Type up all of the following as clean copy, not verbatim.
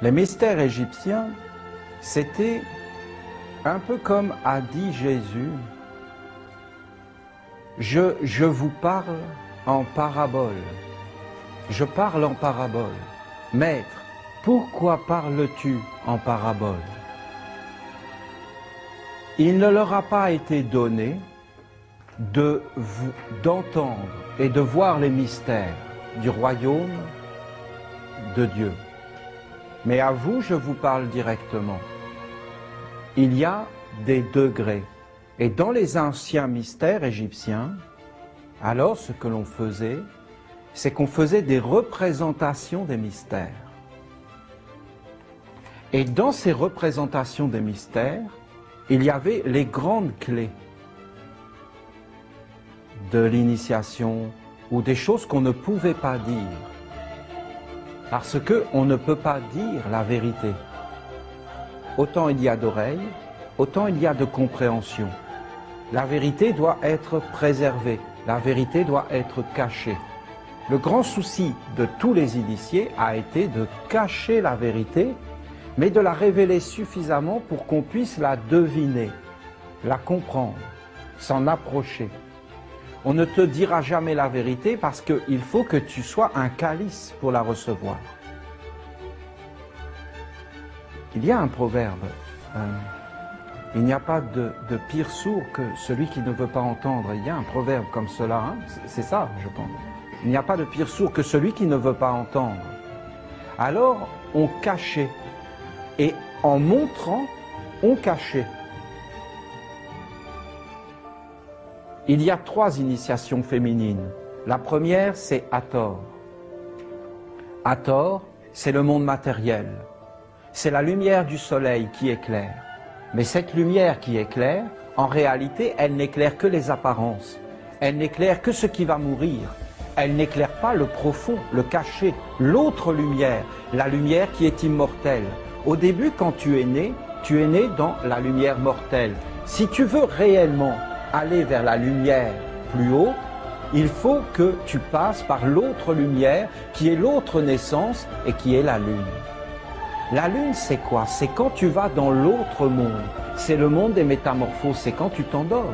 Les mystères égyptiens, c'était un peu comme a dit Jésus, je vous parle en parabole. Je parle en parabole. Maître, pourquoi parles-tu en parabole? Il ne leur a pas été donné d'entendre et de voir les mystères du royaume de Dieu. Mais à vous, je vous parle directement. Il y a des degrés. Et dans les anciens mystères égyptiens, alors ce que l'on faisait, c'est qu'on faisait des représentations des mystères. Et dans ces représentations des mystères, il y avait les grandes clés de l'initiation ou des choses qu'on ne pouvait pas dire. Parce qu'on ne peut pas dire la vérité. Autant il y a d'oreilles, autant il y a de compréhension. La vérité doit être préservée, la vérité doit être cachée. Le grand souci de tous les initiés a été de cacher la vérité, mais de la révéler suffisamment pour qu'on puisse la deviner, la comprendre, s'en approcher. On ne te dira jamais la vérité parce qu'il faut que tu sois un calice pour la recevoir. Il y a un proverbe, il n'y a pas de pire sourd que celui qui ne veut pas entendre. Il y a un proverbe comme cela, hein? C'est ça, je pense. Il n'y a pas de pire sourd que celui qui ne veut pas entendre. Alors, on cachait. Et en montrant, on cachait. Il y a 3 initiations féminines. La première, c'est Hathor. Hathor, c'est le monde matériel. C'est la lumière du soleil qui éclaire. Mais cette lumière qui éclaire, en réalité, elle n'éclaire que les apparences. Elle n'éclaire que ce qui va mourir. Elle n'éclaire pas le profond, le caché, l'autre lumière, la lumière qui est immortelle. Au début, quand tu es né dans la lumière mortelle. Si tu veux réellement aller vers la lumière plus haut, il faut que tu passes par l'autre lumière qui est l'autre naissance et qui est la lune. La lune, c'est quoi? C'est quand tu vas dans l'autre monde. C'est le monde des métamorphoses, c'est quand tu t'endors.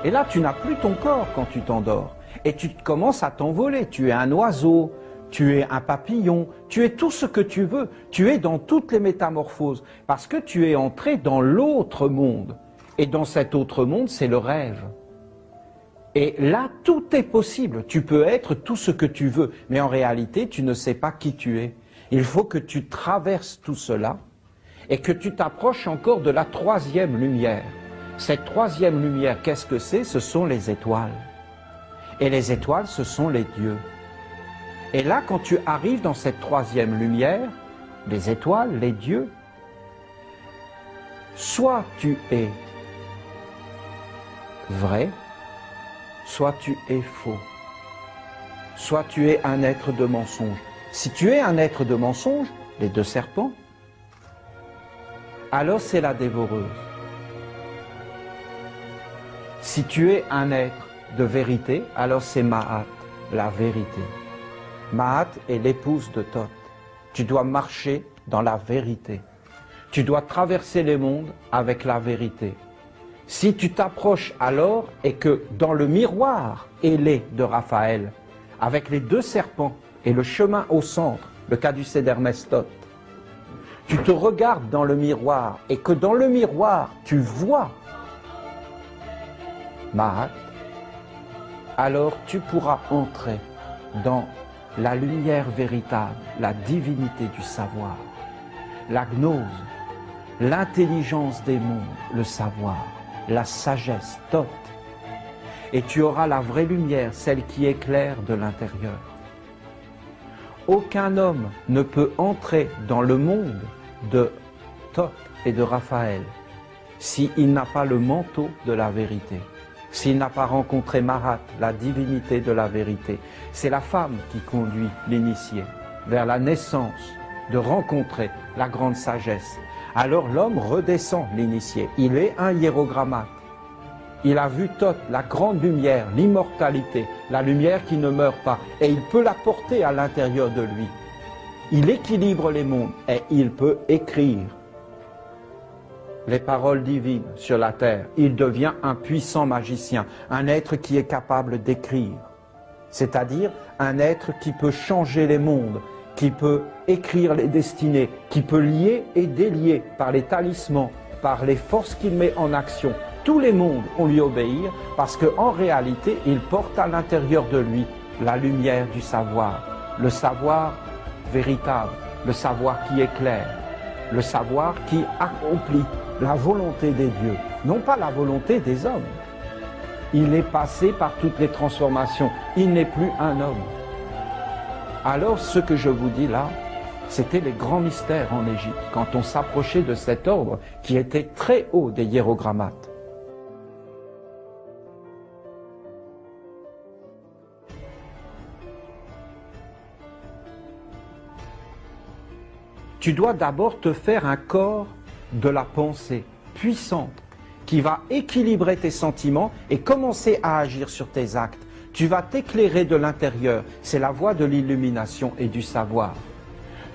Et là, tu n'as plus ton corps quand tu t'endors. Et tu commences à t'envoler. Tu es un oiseau, tu es un papillon, tu es tout ce que tu veux. Tu es dans toutes les métamorphoses parce que tu es entré dans l'autre monde. Et dans cet autre monde, c'est le rêve. Et là, tout est possible. Tu peux être tout ce que tu veux, mais en réalité, tu ne sais pas qui tu es. Il faut que tu traverses tout cela et que tu t'approches encore de la 3e lumière. Cette 3e lumière, qu'est-ce que c'est? Ce sont les étoiles. Et les étoiles, ce sont les dieux. Et là, quand tu arrives dans cette 3e lumière, les étoiles, les dieux, soit tu es vrai, soit tu es faux, soit tu es un être de mensonge. Si tu es un être de mensonge, les 2 serpents, alors c'est la dévoreuse. Si tu es un être de vérité, alors c'est Mahat, la vérité. Mahat est l'épouse de Thoth. Tu dois marcher dans la vérité. Tu dois traverser les mondes avec la vérité. Si tu t'approches alors et que dans le miroir ailé de Raphaël, avec les 2 serpents et le chemin au centre, le caducée d'Hermès Thoth, tu te regardes dans le miroir et que dans le miroir tu vois Mahat, alors tu pourras entrer dans la lumière véritable, la divinité du savoir, la gnose, l'intelligence des mondes, le savoir, la sagesse, Thoth. Et tu auras la vraie lumière, celle qui éclaire de l'intérieur. Aucun homme ne peut entrer dans le monde de Thoth et de Raphaël s'il n'a pas le manteau de la vérité, s'il n'a pas rencontré Mahat, la divinité de la vérité. C'est la femme qui conduit l'initié vers la naissance, de rencontrer la grande sagesse. Alors l'homme redescend l'initié, il est un hiérogrammate. Il a vu Thoth, la grande lumière, l'immortalité, la lumière qui ne meurt pas, et il peut la porter à l'intérieur de lui. il équilibre les mondes et il peut écrire les paroles divines sur la terre. Il devient un puissant magicien, un être qui est capable d'écrire, c'est-à-dire un être qui peut changer les mondes, qui peut écrire les destinées, qui peut lier et délier par les talismans, par les forces qu'il met en action. Tous les mondes vont lui obéir parce qu'en réalité, il porte à l'intérieur de lui la lumière du savoir, le savoir véritable, le savoir qui éclaire, le savoir qui accomplit la volonté des dieux, non pas la volonté des hommes. Il est passé par toutes les transformations, il n'est plus un homme. Alors ce que je vous dis là, c'était les grands mystères en Égypte, quand on s'approchait de cet ordre qui était très haut des hiérogrammates. Tu dois d'abord te faire un corps de la pensée puissante qui va équilibrer tes sentiments et commencer à agir sur tes actes. Tu vas t'éclairer de l'intérieur. C'est la voie de l'illumination et du savoir.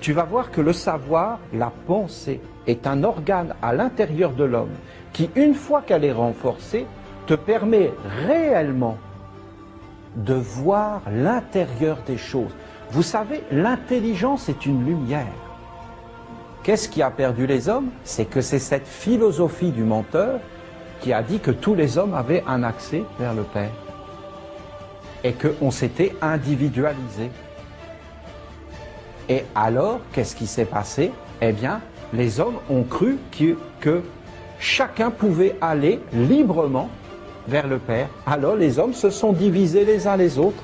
Tu vas voir que le savoir, la pensée, est un organe à l'intérieur de l'homme qui, une fois qu'elle est renforcée, te permet réellement de voir l'intérieur des choses. Vous savez, l'intelligence est une lumière. Qu'est-ce qui a perdu les hommes? C'est que c'est cette philosophie du menteur qui a dit que tous les hommes avaient un accès vers le Père et qu'on s'était individualisé. Et alors, qu'est-ce qui s'est passé? Eh bien, les hommes ont cru que chacun pouvait aller librement vers le Père. Alors les hommes se sont divisés les uns les autres.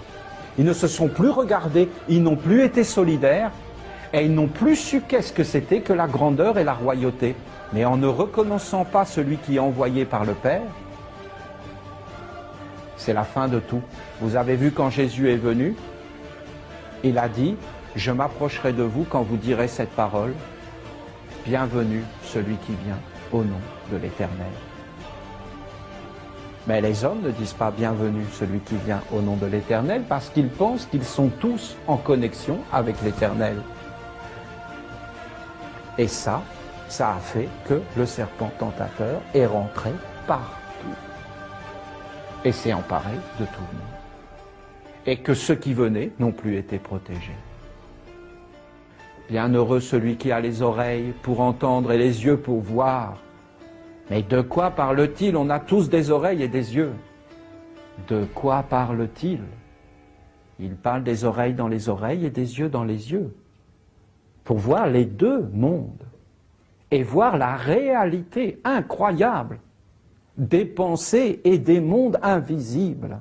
Ils ne se sont plus regardés, ils n'ont plus été solidaires. Et ils n'ont plus su qu'est-ce que c'était que la grandeur et la royauté. Mais en ne reconnaissant pas celui qui est envoyé par le Père, c'est la fin de tout. Vous avez vu quand Jésus est venu, il a dit, je m'approcherai de vous quand vous direz cette parole, bienvenue celui qui vient au nom de l'Éternel. Mais les hommes ne disent pas bienvenue celui qui vient au nom de l'Éternel parce qu'ils pensent qu'ils sont tous en connexion avec l'Éternel. Et ça a fait que le serpent tentateur est rentré partout et s'est emparé de tout le monde. Et que ceux qui venaient n'ont plus été protégés. Bienheureux celui qui a les oreilles pour entendre et les yeux pour voir. Mais de quoi parle-t-il? On a tous des oreilles et des yeux. De quoi parle-t-il? Il parle des oreilles dans les oreilles et des yeux dans les yeux. Pour voir les deux mondes et voir la réalité incroyable des pensées et des mondes invisibles.